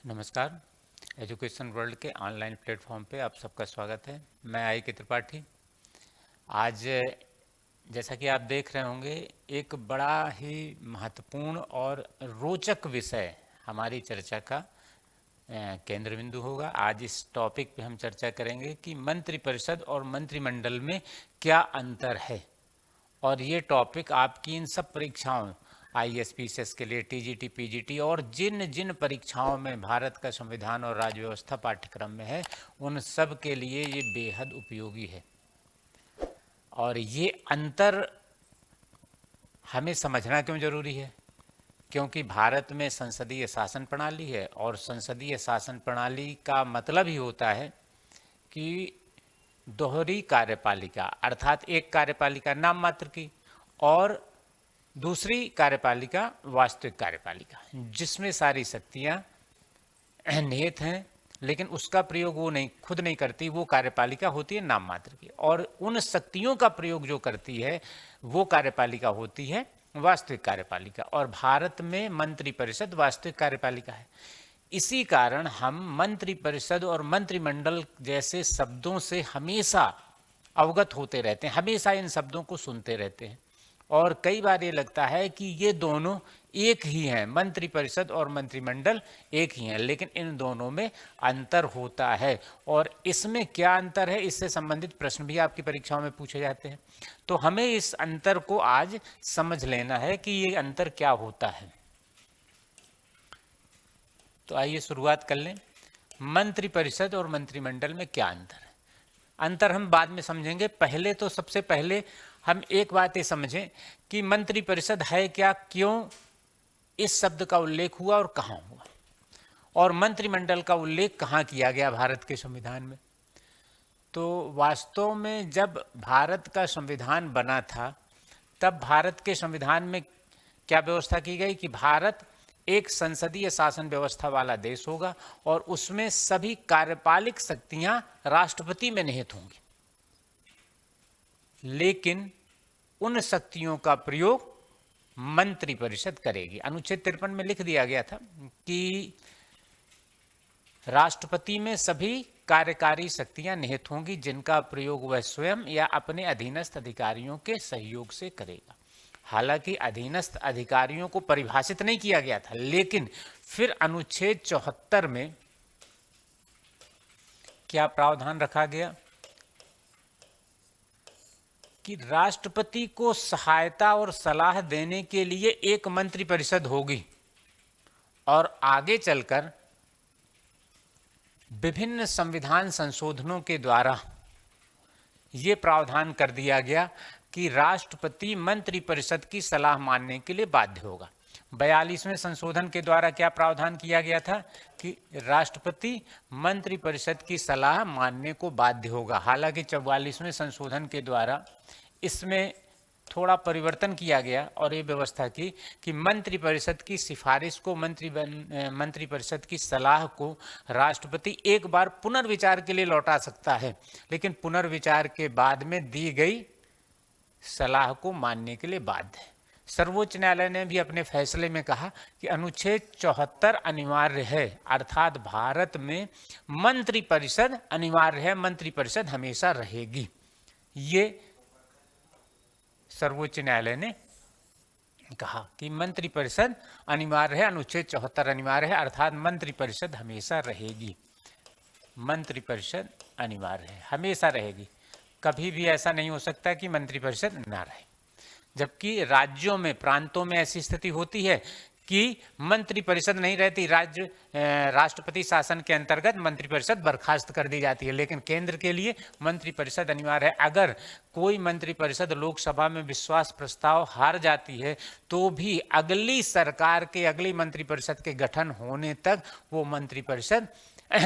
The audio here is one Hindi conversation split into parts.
नमस्कार। एजुकेशन वर्ल्ड के ऑनलाइन प्लेटफॉर्म पे आप सबका स्वागत है। मैं आई के त्रिपाठी। आज जैसा कि आप देख रहे होंगे, एक बड़ा ही महत्वपूर्ण और रोचक विषय हमारी चर्चा का केंद्र बिंदु होगा। आज इस टॉपिक पे हम चर्चा करेंगे कि मंत्रिपरिषद और मंत्रिमंडल में क्या अंतर है। और ये टॉपिक आपकी इन सब परीक्षाओं, आईएएस पीसीएस के लिए, टीजीटी पीजीटी और जिन जिन परीक्षाओं में भारत का संविधान और राज्य व्यवस्था पाठ्यक्रम में है, उन सब के लिए ये बेहद उपयोगी है। और ये अंतर हमें समझना क्यों जरूरी है? क्योंकि भारत में संसदीय शासन प्रणाली है, और संसदीय शासन प्रणाली का मतलब ही होता है कि दोहरी कार्यपालिका, अर्थात एक कार्यपालिका नाम मात्र की और दूसरी कार्यपालिका वास्तविक कार्यपालिका, जिसमें सारी शक्तियां निहित हैं, लेकिन उसका प्रयोग वो नहीं, खुद नहीं करती। वो कार्यपालिका होती है नाम मात्र की, और उन शक्तियों का प्रयोग जो करती है वो कार्यपालिका होती है वास्तविक कार्यपालिका। और भारत में मंत्रिपरिषद वास्तविक कार्यपालिका है। इसी कारण हम मंत्रिपरिषद और मंत्रिमंडल जैसे शब्दों से हमेशा अवगत होते रहते हैं, हमेशा इन शब्दों को सुनते रहते हैं। और कई बार ये लगता है कि ये दोनों एक ही हैं, मंत्रिपरिषद और मंत्रिमंडल एक ही हैं, लेकिन इन दोनों में अंतर होता है। और इसमें क्या अंतर है, इससे संबंधित प्रश्न भी आपकी परीक्षाओं में पूछे जाते हैं। तो हमें इस अंतर को आज समझ लेना है कि ये अंतर क्या होता है। तो आइए शुरुआत कर लें। मंत्रिपरिषद और मंत्रिमंडल में क्या अंतर है? अंतर हम बाद में समझेंगे। पहले तो सबसे पहले हम एक बात ये समझें कि मंत्रिपरिषद है क्या, क्यों इस शब्द का उल्लेख हुआ और कहाँ हुआ, और मंत्रिमंडल का उल्लेख कहाँ किया गया भारत के संविधान में। तो वास्तव में जब भारत का संविधान बना था, तब भारत के संविधान में क्या व्यवस्था की गई कि भारत एक संसदीय शासन व्यवस्था वाला देश होगा, और उसमें सभी कार्यपालिक शक्तियां राष्ट्रपति में निहित होंगी। लेकिन उन शक्तियों का प्रयोग मंत्रिपरिषद करेगी। अनुच्छेद 53 में लिख दिया गया था कि राष्ट्रपति में सभी कार्यकारी शक्तियां निहित होंगी, जिनका प्रयोग वह स्वयं या अपने अधीनस्थ अधिकारियों के सहयोग से करेगा। हालांकि अधीनस्थ अधिकारियों को परिभाषित नहीं किया गया था, लेकिन फिर अनुच्छेद 74 में क्या प्रावधान रखा गया कि राष्ट्रपति को सहायता और सलाह देने के लिए एक मंत्रिपरिषद होगी, और आगे चलकर विभिन्न संविधान संशोधनों के द्वारा ये प्रावधान कर दिया गया कि राष्ट्रपति मंत्रिपरिषद की सलाह मानने के लिए बाध्य होगा। 42वें संशोधन के द्वारा क्या प्रावधान किया गया था कि राष्ट्रपति मंत्रिपरिषद की सलाह मानने को बाध्य होगा। हालांकि 44वें संशोधन के द्वारा इसमें थोड़ा परिवर्तन किया गया और ये व्यवस्था की कि मंत्रिपरिषद की सिफारिश को, मंत्रिपरिषद की सलाह को राष्ट्रपति एक बार पुनर्विचार के लिए लौटा सकता है, लेकिन पुनर्विचार के बाद में दी गई सलाह को मानने के लिए बाध्य है। सर्वोच्च न्यायालय ने भी अपने फैसले में कहा कि अनुच्छेद 74 अनिवार्य है, अर्थात भारत में मंत्रिपरिषद अनिवार्य है, मंत्रिपरिषद हमेशा रहेगी। ये सर्वोच्च न्यायालय ने कहा कि मंत्रिपरिषद अनिवार्य है, अनुच्छेद 74 अनिवार्य है, अर्थात मंत्रिपरिषद हमेशा रहेगी। मंत्रिपरिषद अनिवार्य है, हमेशा रहेगी। कभी भी ऐसा नहीं हो सकता कि मंत्रिपरिषद ना रहे। जबकि राज्यों में, प्रांतों में ऐसी स्थिति होती है कि मंत्रिपरिषद नहीं रहती, राष्ट्रपति शासन के अंतर्गत मंत्रिपरिषद बर्खास्त कर दी जाती है, लेकिन केंद्र के लिए मंत्रिपरिषद अनिवार्य है। अगर कोई मंत्रिपरिषद लोकसभा में विश्वास प्रस्ताव हार जाती है, तो भी अगली सरकार के, अगली मंत्रिपरिषद के गठन होने तक वो मंत्रिपरिषद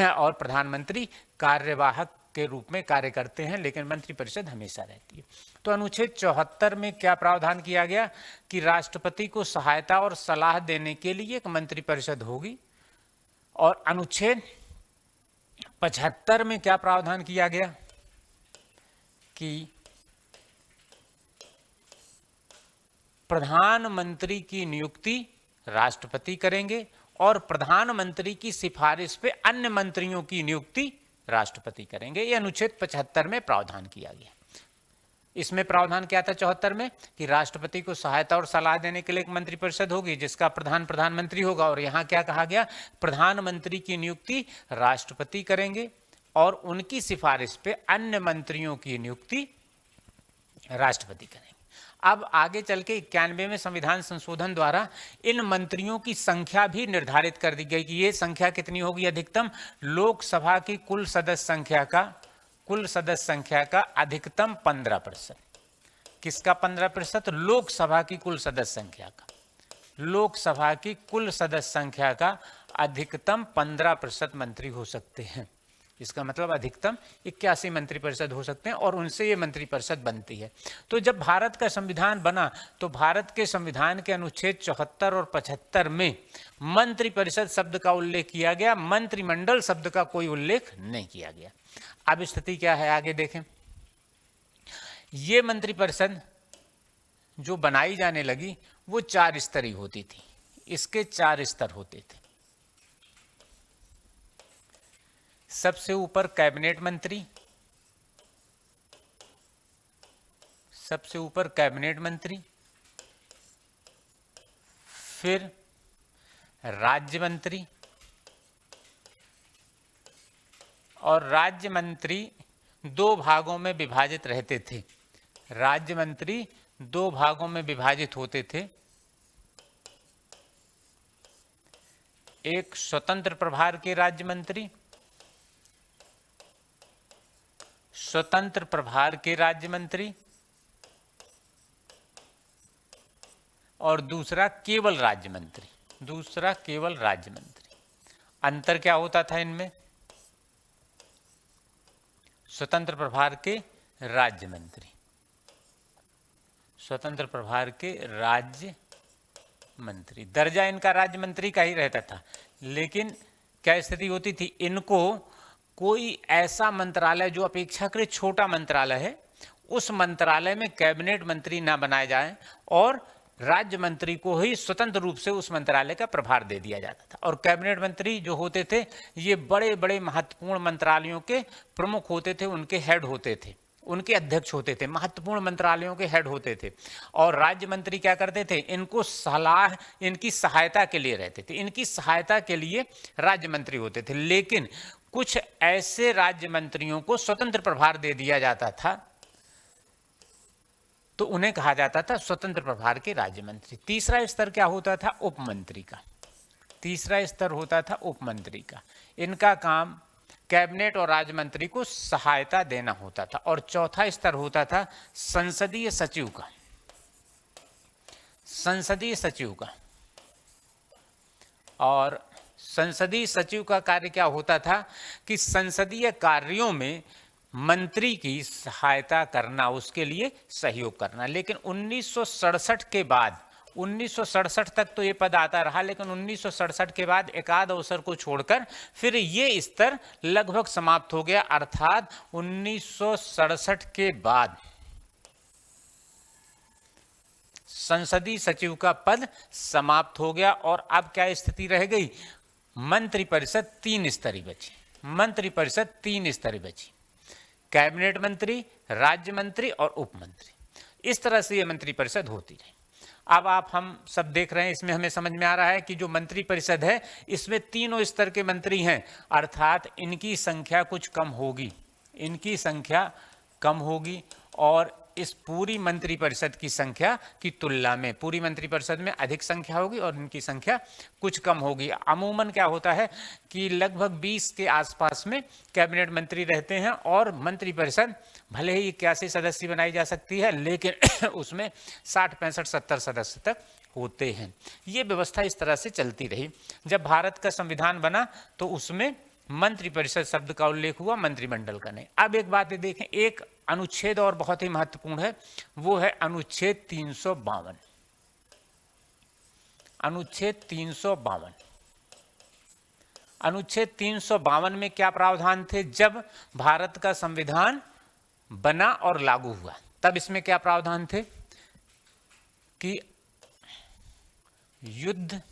और प्रधानमंत्री कार्यवाहक के रूप में कार्य करते हैं, लेकिन मंत्रिपरिषद हमेशा रहती है। तो अनुच्छेद 74 में क्या प्रावधान किया गया कि राष्ट्रपति को सहायता और सलाह देने के लिए एक मंत्रिपरिषद होगी, और अनुच्छेद 75 में क्या प्रावधान किया गया कि प्रधानमंत्री की नियुक्ति राष्ट्रपति करेंगे और प्रधानमंत्री की सिफारिश पे अन्य मंत्रियों की नियुक्ति राष्ट्रपति करेंगे। ये अनुच्छेद 75 में प्रावधान किया गया। इसमें प्रावधान क्या था 74 में, कि राष्ट्रपति को सहायता और सलाह देने के लिए एक मंत्रिपरिषद होगी जिसका प्रधान प्रधानमंत्री होगा। और यहाँ क्या कहा गया, प्रधानमंत्री की नियुक्ति राष्ट्रपति करेंगे और उनकी सिफारिश पे अन्य मंत्रियों की नियुक्ति राष्ट्रपति करेंगे। अब आगे चल के 91 में संविधान संशोधन द्वारा इन मंत्रियों की संख्या भी निर्धारित कर दी गई कि ये संख्या कितनी होगी, अधिकतम लोकसभा की कुल सदस्य संख्या का अधिकतम 15%। किसका 15%? लोकसभा की कुल सदस्य संख्या का। लोकसभा की कुल सदस्य संख्या का अधिकतम 15% मंत्री हो सकते हैं। इसका मतलब अधिकतम 81 मंत्रिपरिषद हो सकते हैं और उनसे ये मंत्रिपरिषद बनती है। तो जब भारत का संविधान बना तो भारत के संविधान के अनुच्छेद 74 और 75 में मंत्रिपरिषद शब्द का उल्लेख किया गया, मंत्रिमंडल शब्द का कोई उल्लेख नहीं किया गया। अब स्थिति क्या है आगे देखें। ये मंत्रिपरिषद जो बनाई जाने लगी वो 4 स्तरीय होती थी। इसके 4 स्तर होते थे। सबसे ऊपर कैबिनेट मंत्री, सबसे ऊपर कैबिनेट मंत्री, फिर राज्य मंत्री, और राज्य मंत्री 2 भागों में विभाजित रहते थे। राज्य मंत्री 2 भागों में विभाजित होते थे। एक स्वतंत्र प्रभार के राज्य मंत्री, स्वतंत्र प्रभार के राज्य मंत्री, और दूसरा केवल राज्य मंत्री। दूसरा केवल राज्य मंत्री। अंतर क्या होता था इनमें? स्वतंत्र प्रभार के राज्य मंत्री, स्वतंत्र प्रभार के राज्य मंत्री, दर्जा इनका राज्य मंत्री का ही रहता था। लेकिन क्या स्थिति होती थी, इनको कोई ऐसा मंत्रालय जो अपेक्षाकृत छोटा मंत्रालय है उस मंत्रालय में कैबिनेट मंत्री ना बनाए जाए और राज्य मंत्री को ही स्वतंत्र रूप से उस मंत्रालय का प्रभार दे दिया जाता था। और कैबिनेट मंत्री जो होते थे ये बड़े बड़े महत्वपूर्ण मंत्रालयों के प्रमुख होते थे, उनके हेड होते थे, उनके अध्यक्ष होते थे, महत्वपूर्ण मंत्रालयों के हेड होते थे। और राज्य मंत्री क्या करते थे, इनको सलाह, इनकी सहायता के लिए रहते थे, इनकी सहायता के लिए राज्य मंत्री होते थे। लेकिन कुछ ऐसे राज्य मंत्रियों को स्वतंत्र प्रभार दे दिया जाता था तो उन्हें कहा जाता था स्वतंत्र प्रभार के राज्य मंत्री। तीसरा स्तर क्या होता था, उपमंत्री का। तीसरा स्तर होता था उपमंत्री का। इनका काम कैबिनेट और राज्य मंत्री को सहायता देना होता था। और चौथा स्तर होता था संसदीय सचिव का। संसदीय सचिव का। और संसदीय सचिव का कार्य क्या होता था कि संसदीय कार्यों में मंत्री की सहायता करना, उसके लिए सहयोग करना। लेकिन 1967 के बाद, 1967 तक तो ये पद आता रहा, लेकिन 1967 के बाद एकाध अवसर को छोड़कर फिर ये स्तर लगभग समाप्त हो गया। अर्थात 1967 के बाद संसदीय सचिव का पद समाप्त हो गया। और अब क्या स्थिति रह गई, मंत्रिपरिषद 3 स्तरीय बची। मंत्रिपरिषद 3 स्तरीय बची, कैबिनेट मंत्री, राज्य मंत्री और उपमंत्री। इस तरह से ये मंत्रिपरिषद होती रही। अब हम सब देख रहे हैं, इसमें हमें समझ में आ रहा है कि जो मंत्रिपरिषद है इसमें 3 स्तर के मंत्री हैं, अर्थात इनकी संख्या कुछ कम होगी, इनकी संख्या कम होगी। और इस पूरी मंत्रिपरिषद की संख्या की तुलना में पूरी मंत्रिपरिषद में अधिक संख्या होगी और इनकी संख्या कुछ कम होगी। अमूमन क्या होता है कि लगभग 20 के आसपास में कैबिनेट मंत्री रहते हैं और मंत्रिपरिषद भले ही 81 सदस्य बनाई जा सकती है, लेकिन उसमें 60, 65, 70 सदस्य तक होते हैं। ये व्यवस्था इस तरह से चलती रही। जब भारत का संविधान बना तो उसमें मंत्रिपरिषद शब्द का उल्लेख हुआ, मंत्रिमंडल का नहीं। अब एक बात देखें, एक अनुच्छेद और बहुत ही महत्वपूर्ण है, वो है अनुच्छेद 352। अनुच्छेद 352। अनुच्छेद 352 में क्या प्रावधान थे? जब भारत का संविधान बना और लागू हुआ तब इसमें क्या प्रावधान थे कि युद्ध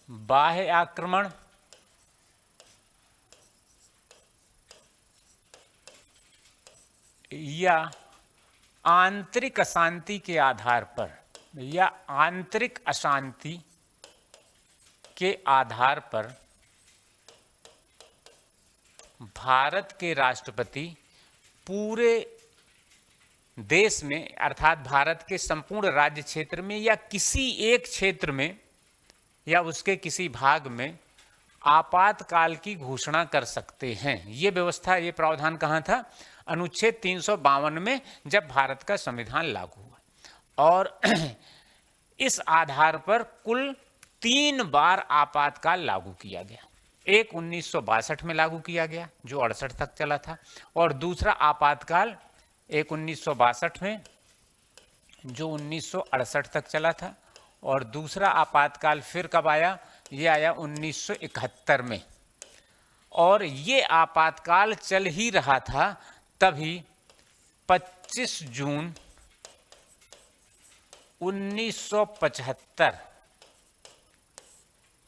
बाह्य आक्रमण या आंतरिक अशांति के आधार पर, या आंतरिक अशांति के आधार पर भारत के राष्ट्रपति पूरे देश में अर्थात भारत के संपूर्ण राज्य क्षेत्र में या किसी एक क्षेत्र में या उसके किसी भाग में आपातकाल की घोषणा कर सकते हैं। ये व्यवस्था, ये प्रावधान कहाँ था? अनुच्छेद 352 में, जब भारत का संविधान लागू हुआ। और इस आधार पर कुल 3 बार आपातकाल लागू किया गया। एक 1962 में लागू किया गया जो 68 तक चला था, और दूसरा आपातकाल एक 1962 में जो 1968 तक चला था, और दूसरा आपातकाल फिर कब आया? ये आया 1971 में। और ये आपातकाल चल ही रहा था तभी 25 जून 1975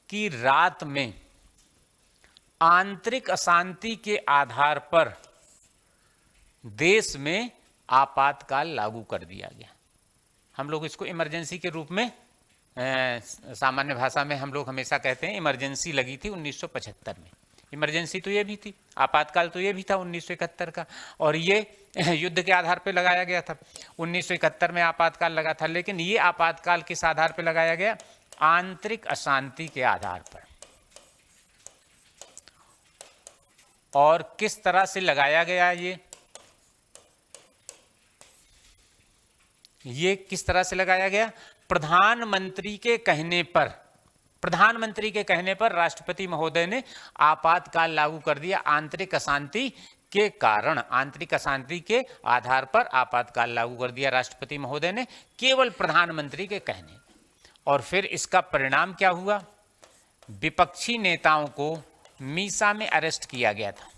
की रात में आंतरिक अशांति के आधार पर देश में आपातकाल लागू कर दिया गया। हम लोग इसको इमरजेंसी के रूप में, सामान्य भाषा में हम लोग हमेशा कहते हैं इमरजेंसी लगी थी 1975 में। इमरजेंसी तो ये भी थी, आपातकाल तो ये भी था 1971 का, और ये युद्ध के आधार पर लगाया गया था। 1971 में आपातकाल लगा था, लेकिन ये आपातकाल किस आधार पर लगाया गया? आंतरिक अशांति के आधार पर। और किस तरह से लगाया गया? ये किस तरह से लगाया गया? प्रधानमंत्री के कहने पर, प्रधानमंत्री के कहने पर राष्ट्रपति महोदय ने आपातकाल लागू कर दिया। आंतरिक अशांति के कारण, आंतरिक अशांति के आधार पर आपातकाल लागू कर दिया राष्ट्रपति महोदय ने, केवल प्रधानमंत्री के कहने। और फिर इसका परिणाम क्या हुआ? विपक्षी नेताओं को मीसा में अरेस्ट किया गया था।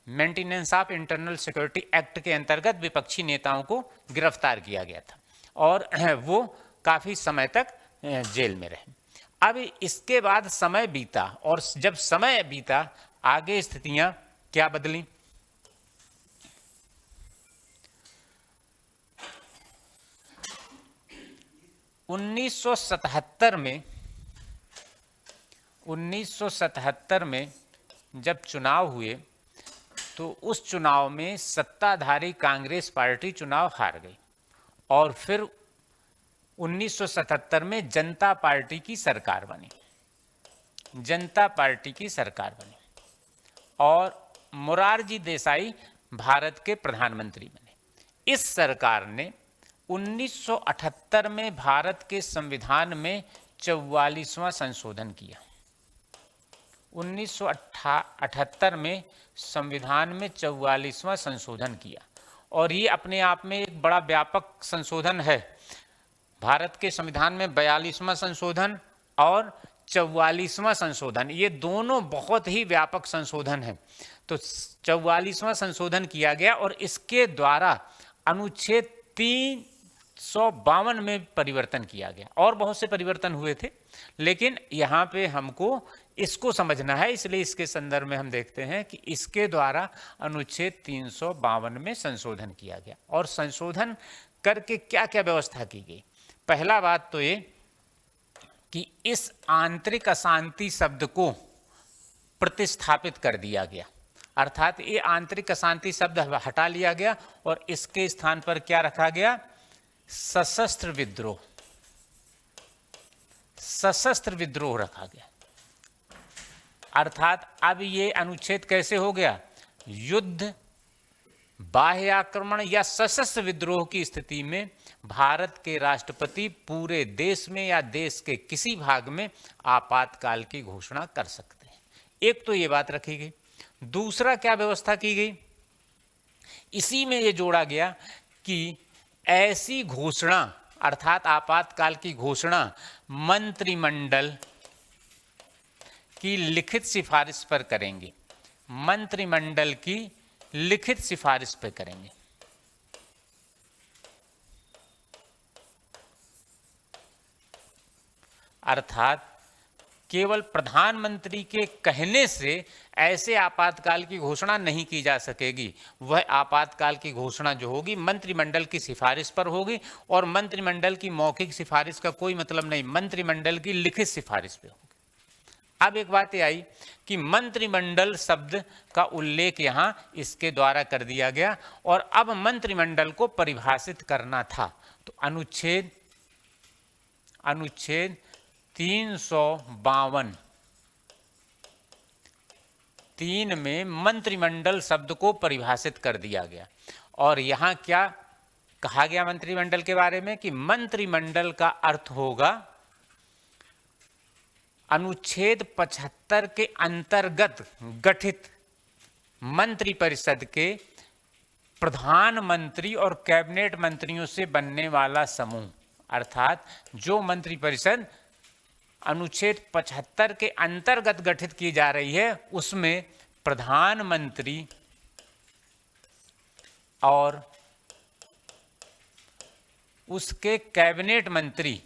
Maintenance of internal security act के अंतर्गत विपक्षी नेताओं को गिरफ्तार किया गया था, और वो काफी समय तक जेल में रहे। अब इसके बाद समय बीता, और जब समय बीता आगे स्थितियां क्या बदली? 1977 में जब चुनाव हुए तो उस चुनाव में सत्ताधारी कांग्रेस पार्टी चुनाव हार गई, और फिर 1977 में जनता पार्टी की सरकार बनी, जनता पार्टी की सरकार बनी, और मोरारजी देसाई भारत के प्रधानमंत्री बने। इस सरकार ने 1978 में भारत के संविधान में 44वां संशोधन किया। 1978 में संविधान में 44वां संशोधन किया, और ये अपने आप में एक बड़ा व्यापक संशोधन है। भारत के संविधान में 42वां संशोधन और 44वां संशोधन, ये दोनों बहुत ही व्यापक संशोधन हैं। तो 44वां संशोधन किया गया, और इसके द्वारा अनुच्छेद 352 में परिवर्तन किया गया, और बहुत से परिवर्तन हुए थे, लेकिन यहाँ पे हमको इसको समझना है, इसलिए इसके संदर्भ में हम देखते हैं कि इसके द्वारा अनुच्छेद 352 में संशोधन किया गया। और संशोधन करके क्या क्या व्यवस्था की गई? पहला बात तो ये कि इस आंतरिक अशांति शब्द को प्रतिस्थापित कर दिया गया, अर्थात ये आंतरिक अशांति शब्द हटा लिया गया, और इसके स्थान पर क्या रखा गया? सशस्त्र विद्रोह, सशस्त्र विद्रोह रखा गया। अर्थात अब ये अनुच्छेद कैसे हो गया? युद्ध, बाह्य आक्रमण या सशस्त्र विद्रोह की स्थिति में भारत के राष्ट्रपति पूरे देश में या देश के किसी भाग में आपातकाल की घोषणा कर सकते हैं। एक तो ये बात रखी गई। दूसरा क्या व्यवस्था की गई? इसी में ये जोड़ा गया कि ऐसी घोषणा, अर्थात आपातकाल की घोषणा, मंत्रिमंडल की लिखित सिफारिश पर करेंगे, मंत्रिमंडल की लिखित सिफारिश पर करेंगे। अर्थात केवल प्रधानमंत्री के कहने से ऐसे आपातकाल की घोषणा नहीं की जा सकेगी। वह आपातकाल की घोषणा जो होगी मंत्रिमंडल की सिफारिश पर होगी, और मंत्रिमंडल की मौखिक सिफारिश का कोई मतलब नहीं, मंत्रिमंडल की लिखित सिफारिश पे होगी। अब एक बात ये आई कि मंत्रिमंडल शब्द का उल्लेख यहाँ इसके द्वारा कर दिया गया, और अब मंत्रिमंडल को परिभाषित करना था। तो अनुच्छेद 352 3 में मंत्रिमंडल शब्द को परिभाषित कर दिया गया। और यहाँ क्या कहा गया मंत्रिमंडल के बारे में कि मंत्रिमंडल का अर्थ होगा अनुच्छेद 75 के अंतर्गत गठित मंत्रिपरिषद के प्रधानमंत्री और कैबिनेट मंत्रियों से बनने वाला समूह। अर्थात जो मंत्रिपरिषद अनुच्छेद 75 के अंतर्गत गठित की जा रही है उसमें प्रधानमंत्री और उसके कैबिनेट मंत्री,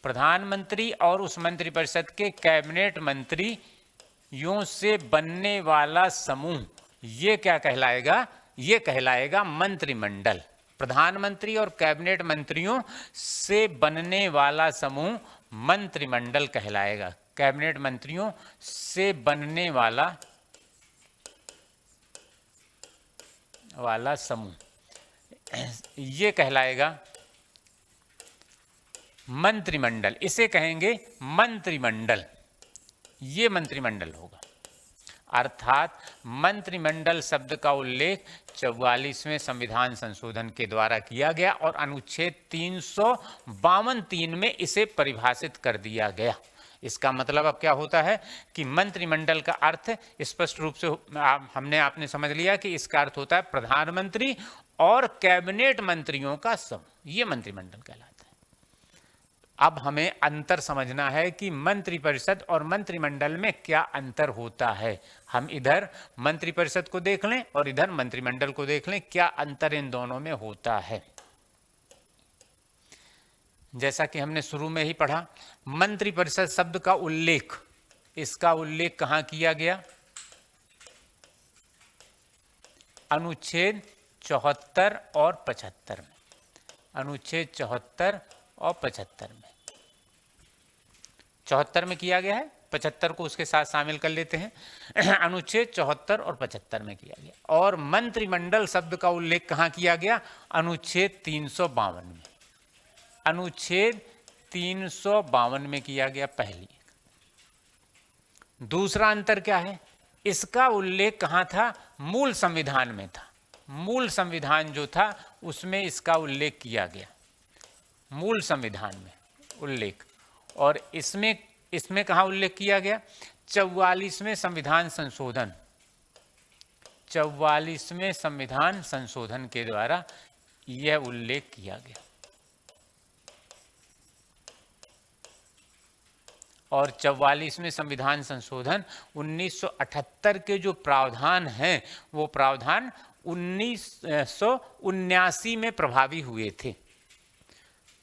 प्रधानमंत्री और उस मंत्रिपरिषद के कैबिनेट मंत्रियों से बनने वाला समूह, ये क्या कहलाएगा? ये कहलाएगा मंत्रिमंडल। प्रधानमंत्री और कैबिनेट मंत्रियों से बनने वाला समूह मंत्रिमंडल कहलाएगा। कैबिनेट मंत्रियों से बनने वाला समूह ये कहलाएगा मंत्रिमंडल। इसे कहेंगे मंत्रिमंडल, ये मंत्रिमंडल होगा। अर्थात मंत्रिमंडल शब्द का उल्लेख 44वें संविधान संशोधन के द्वारा किया गया और अनुच्छेद 352(3) में इसे परिभाषित कर दिया गया। इसका मतलब अब क्या होता है कि मंत्रिमंडल का अर्थ स्पष्ट रूप से हमने आपने समझ लिया कि इसका अर्थ होता है प्रधानमंत्री और कैबिनेट मंत्रियों का समूह, ये मंत्रिमंडल कहलाता है। अब हमें अंतर समझना है कि मंत्रिपरिषद और मंत्रिमंडल में क्या अंतर होता है। हम इधर मंत्रिपरिषद को देख लें और इधर मंत्रिमंडल को देख लें, क्या अंतर इन दोनों में होता है। जैसा कि हमने शुरू में ही पढ़ा, मंत्रिपरिषद शब्द का उल्लेख, इसका उल्लेख कहाँ किया गया? अनुच्छेद 74 और 75 में। अनुच्छेद 74 और 75 में, 74 में किया गया है, 75 को उसके साथ शामिल कर लेते हैं। अनुच्छेद 74 और 75 में किया गया। और मंत्रिमंडल शब्द का उल्लेख कहाँ किया गया? अनुच्छेद 352 में। अनुच्छेद 352 में किया गया पहली। दूसरा अंतर क्या है? इसका उल्लेख कहाँ था? मूल संविधान में था। मूल संविधान जो था उसमें इसका उल्लेख किया गया, मूल संविधान में उल्लेख। और इसमें कहाँ उल्लेख किया गया? 44वें संविधान संशोधन, 44वें संविधान संशोधन के द्वारा यह उल्लेख किया गया। और 44वें संविधान संशोधन 1978 के जो प्रावधान हैं वो प्रावधान 1979 में प्रभावी हुए थे।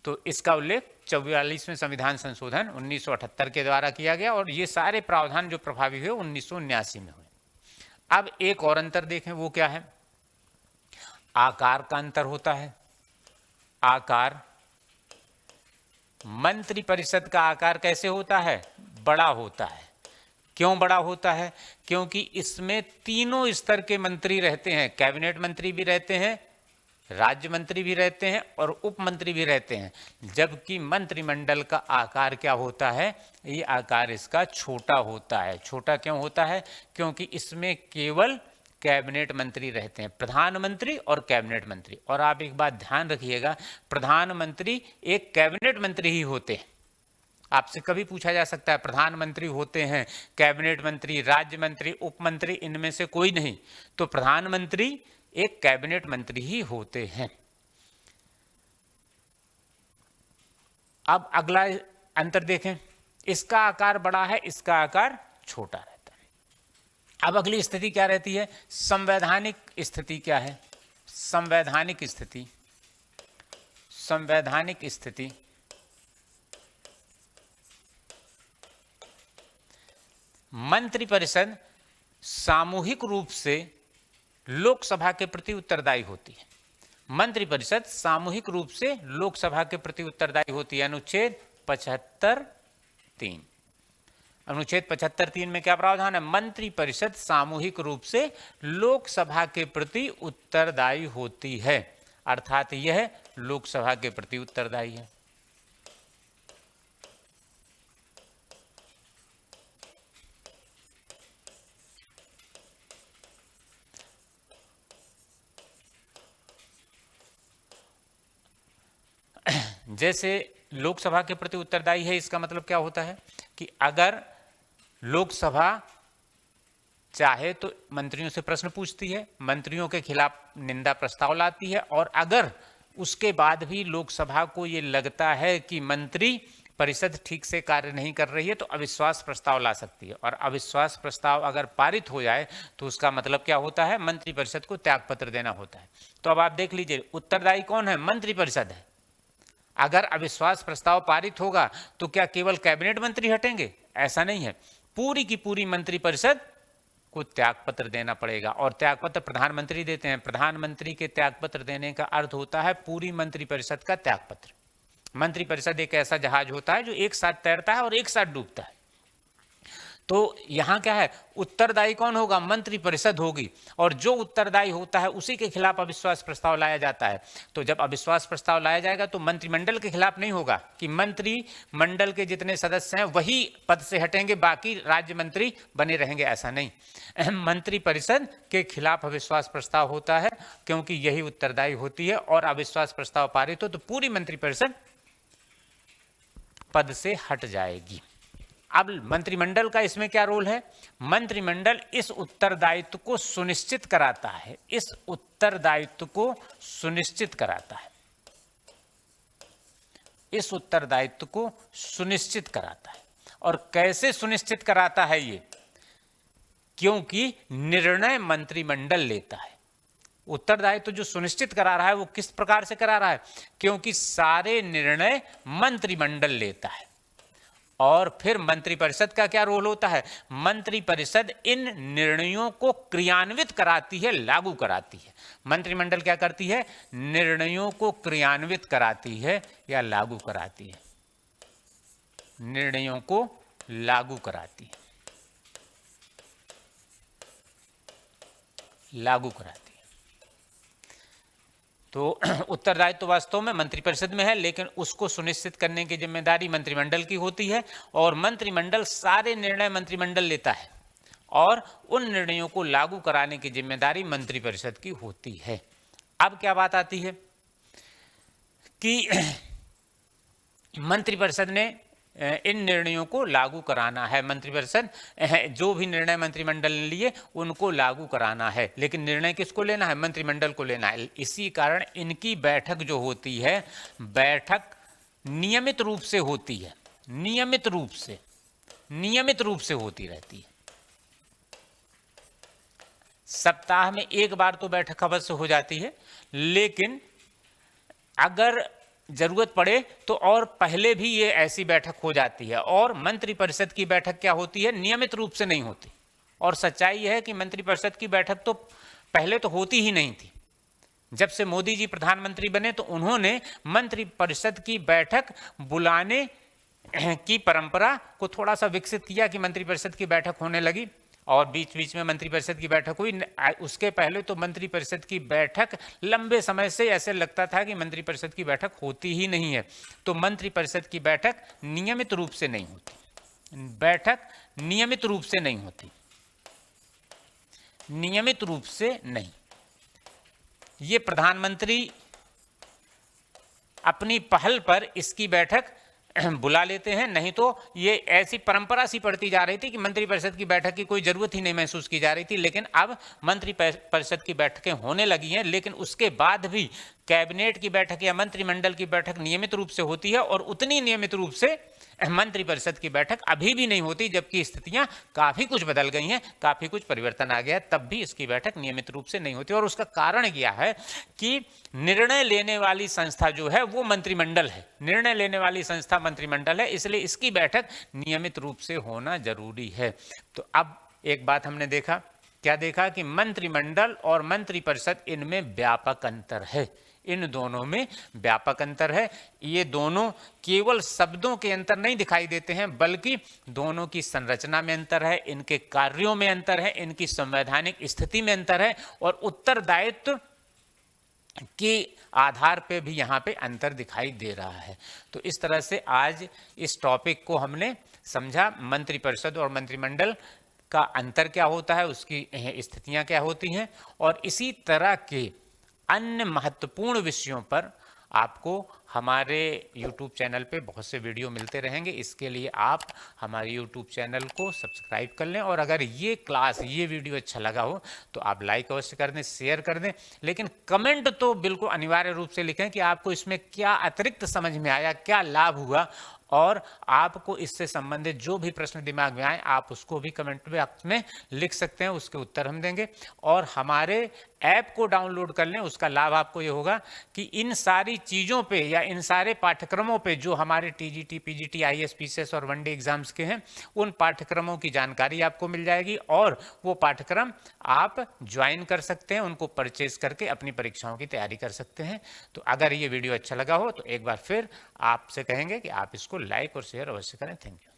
तो इसका उल्लेख 44वें संविधान संशोधन 1978 के द्वारा किया गया और ये सारे प्रावधान जो प्रभावी हुए 1979 में हुए। अब एक और अंतर देखें, वो क्या है? आकार का अंतर होता है। आकार, मंत्रिपरिषद का आकार कैसे होता है? बड़ा होता है। क्यों बड़ा होता है? क्योंकि इसमें तीनों स्तर के मंत्री रहते हैं, कैबिनेट मंत्री भी रहते हैं, राज्य मंत्री भी रहते हैं और उप मंत्री भी रहते हैं। जबकि मंत्रिमंडल का आकार क्या होता है? ये आकार इसका छोटा होता है। छोटा क्यों होता है? क्योंकि इसमें केवल कैबिनेट मंत्री रहते हैं, प्रधानमंत्री और कैबिनेट मंत्री। और आप एक बात ध्यान रखिएगा, प्रधानमंत्री एक कैबिनेट मंत्री ही होते हैं। आपसे कभी पूछा जा सकता है प्रधानमंत्री होते हैं, कैबिनेट मंत्री, राज्य मंत्री, उप मंत्री, इनमें से कोई नहीं, तो प्रधानमंत्री एक कैबिनेट मंत्री ही होते हैं। अब अगला अंतर देखें, इसका आकार बड़ा है, इसका आकार छोटा रहता है। अब अगली स्थिति क्या रहती है? संवैधानिक स्थिति क्या है? संवैधानिक स्थिति, संवैधानिक स्थिति मंत्रिपरिषद सामूहिक रूप से लोकसभा के प्रति उत्तरदायी होती है। मंत्रिपरिषद सामूहिक रूप से लोकसभा के प्रति उत्तरदायी होती है। अनुच्छेद 75(3). अनुच्छेद 75(3) में क्या प्रावधान है? मंत्रिपरिषद सामूहिक रूप से लोकसभा के प्रति उत्तरदायी होती है, अर्थात यह लोकसभा के प्रति उत्तरदायी है। जैसे लोकसभा के प्रति उत्तरदायी है, इसका मतलब क्या होता है कि अगर लोकसभा चाहे तो मंत्रियों से प्रश्न पूछती है, मंत्रियों के खिलाफ निंदा प्रस्ताव लाती है, और अगर उसके बाद भी लोकसभा को ये लगता है कि मंत्री परिषद ठीक से कार्य नहीं कर रही है तो अविश्वास प्रस्ताव ला सकती है। और अविश्वास प्रस्ताव अगर पारित हो जाए तो उसका मतलब क्या होता है? मंत्रिपरिषद को त्यागपत्र देना होता है। तो अब आप देख लीजिए, उत्तरदायी कौन है? मंत्रिपरिषद है। अगर अविश्वास प्रस्ताव पारित होगा तो क्या केवल कैबिनेट मंत्री हटेंगे? ऐसा नहीं है, पूरी की पूरी मंत्रिपरिषद को त्यागपत्र देना पड़ेगा, और त्यागपत्र प्रधानमंत्री देते हैं। प्रधानमंत्री के त्यागपत्र देने का अर्थ होता है पूरी मंत्रिपरिषद का त्यागपत्र। मंत्रिपरिषद एक ऐसा जहाज होता है जो एक साथ तैरता है और एक साथ डूबता है। तो यहां क्या है? उत्तरदायी कौन होगा? मंत्रिपरिषद होगी, और जो उत्तरदायी होता है उसी के खिलाफ अविश्वास प्रस्ताव लाया जाता है। तो जब अविश्वास प्रस्ताव लाया जाएगा तो मंत्रिमंडल के खिलाफ नहीं होगा कि मंत्रिमंडल के जितने सदस्य हैं वही पद से हटेंगे, बाकी राज्य मंत्री बने रहेंगे, ऐसा नहीं। मंत्रिपरिषद के खिलाफ अविश्वास प्रस्ताव होता है क्योंकि यही उत्तरदायी होती है, और अविश्वास प्रस्ताव पारित हो तो पूरी मंत्रिपरिषद पद से हट जाएगी। अब मंत्रिमंडल का इसमें क्या रोल है? मंत्रिमंडल इस उत्तरदायित्व को सुनिश्चित कराता है, इस उत्तरदायित्व को सुनिश्चित कराता है, इस उत्तरदायित्व को सुनिश्चित कराता है। और कैसे सुनिश्चित कराता है ये? क्योंकि निर्णय मंत्रिमंडल लेता है। उत्तरदायित्व जो सुनिश्चित करा रहा है वो किस प्रकार से करा रहा है? क्योंकि सारे निर्णय मंत्रिमंडल लेता है। और फिर मंत्रिपरिषद का क्या रोल होता है? मंत्रिपरिषद इन निर्णयों को क्रियान्वित कराती है, लागू कराती है। मंत्रिमंडल क्या करती है? निर्णयों को क्रियान्वित कराती है या लागू कराती है, निर्णयों को लागू कराती है, लागू कराती है। तो उत्तरदायित्व तो वास्तव में मंत्रिपरिषद में है, लेकिन उसको सुनिश्चित करने की जिम्मेदारी मंत्रिमंडल की होती है, और मंत्रिमंडल सारे निर्णय मंत्रिमंडल लेता है, और उन निर्णयों को लागू कराने की जिम्मेदारी मंत्रिपरिषद की होती है। अब क्या बात आती है कि मंत्रिपरिषद ने इन निर्णयों को लागू कराना है। मंत्रिपरिषद जो भी निर्णय मंत्रिमंडल ने लिए उनको लागू कराना है, लेकिन निर्णय किसको लेना है? मंत्रिमंडल को लेना है। इसी कारण इनकी बैठक जो होती है, बैठक नियमित रूप से होती है, नियमित रूप से होती रहती है। सप्ताह में एक बार तो बैठक अवश्य हो जाती है, लेकिन अगर जरूरत पड़े तो और पहले भी ये ऐसी बैठक हो जाती है। और मंत्रिपरिषद की बैठक क्या होती है? नियमित रूप से नहीं होती। और सच्चाई है कि मंत्रिपरिषद की बैठक तो पहले तो होती ही नहीं थी। जब से मोदी जी प्रधानमंत्री बने तो उन्होंने मंत्रिपरिषद की बैठक बुलाने की परंपरा को थोड़ा सा विकसित किया कि मंत्रिपरिषद की बैठक होने लगी, और बीच बीच में मंत्रिपरिषद की बैठक हुई। उसके पहले तो मंत्रिपरिषद की बैठक लंबे समय से ऐसे लगता था कि मंत्रिपरिषद की बैठक होती ही नहीं है। तो मंत्रिपरिषद की बैठक नियमित रूप से नहीं होती, बैठक नियमित रूप से नहीं होती, नियमित रूप से नहीं। ये प्रधानमंत्री अपनी पहल पर इसकी बैठक बुला लेते हैं, नहीं तो ये ऐसी परंपरा सी पड़ती जा रही थी कि मंत्रिपरिषद की बैठक की कोई जरूरत ही नहीं महसूस की जा रही थी। लेकिन अब मंत्रिपरिषद की बैठकें होने लगी हैं, लेकिन उसके बाद भी कैबिनेट की बैठक या मंत्रिमंडल की बैठक नियमित रूप से होती है और उतनी नियमित रूप से मंत्रिपरिषद की बैठक अभी भी नहीं होती, जबकि स्थितियां काफी कुछ बदल गई हैं, काफी कुछ परिवर्तन आ गया है, तब भी इसकी बैठक नियमित रूप से नहीं होती। और उसका कारण यह है कि निर्णय लेने वाली संस्था जो है वो मंत्रिमंडल है, निर्णय लेने वाली संस्था मंत्रिमंडल है, इसलिए इसकी बैठक नियमित रूप से होना जरूरी है। तो अब एक बात हमने देखा, क्या देखा कि मंत्रिमंडल और मंत्रिपरिषद इनमें व्यापक अंतर है, इन दोनों में व्यापक अंतर है। ये दोनों केवल शब्दों के अंतर नहीं दिखाई देते हैं, बल्कि दोनों की संरचना में अंतर है, इनके कार्यों में अंतर है, इनकी संवैधानिक स्थिति में अंतर है और उत्तरदायित्व के आधार पे भी यहाँ पे अंतर दिखाई दे रहा है। तो इस तरह से आज इस टॉपिक को हमने समझा, मंत्रिपरिषद और मंत्रिमंडल का अंतर क्या होता है, उसकी स्थितियां क्या होती हैं, और इसी तरह के अन्य महत्वपूर्ण विषयों पर आपको हमारे YouTube चैनल पे बहुत से वीडियो मिलते रहेंगे। इसके लिए आप हमारे YouTube चैनल को सब्सक्राइब कर लें, और अगर ये क्लास, ये वीडियो अच्छा लगा हो तो आप लाइक अवश्य कर दें, शेयर कर दें, लेकिन कमेंट तो बिल्कुल अनिवार्य रूप से लिखें कि आपको इसमें क्या अतिरिक्त समझ में आया, क्या लाभ हुआ, और आपको इससे संबंधित जो भी प्रश्न दिमाग में आए आप उसको भी कमेंट बॉक्स में लिख सकते हैं, उसके उत्तर हम देंगे। और हमारे ऐप को डाउनलोड कर लें, उसका लाभ आपको ये होगा कि इन सारी चीज़ों पे या इन सारे पाठ्यक्रमों पे जो हमारे टीजीटी, पीजीटी, आईएएस, पीसीएस और वनडे एग्जाम्स के हैं, उन पाठ्यक्रमों की जानकारी आपको मिल जाएगी और वो पाठ्यक्रम आप ज्वाइन कर सकते हैं, उनको परचेज करके अपनी परीक्षाओं की तैयारी कर सकते हैं। तो अगर ये वीडियो अच्छा लगा हो तो एक बार फिर आपसे कहेंगे कि आप इसको लाइक और शेयर अवश्य करें। Thank you.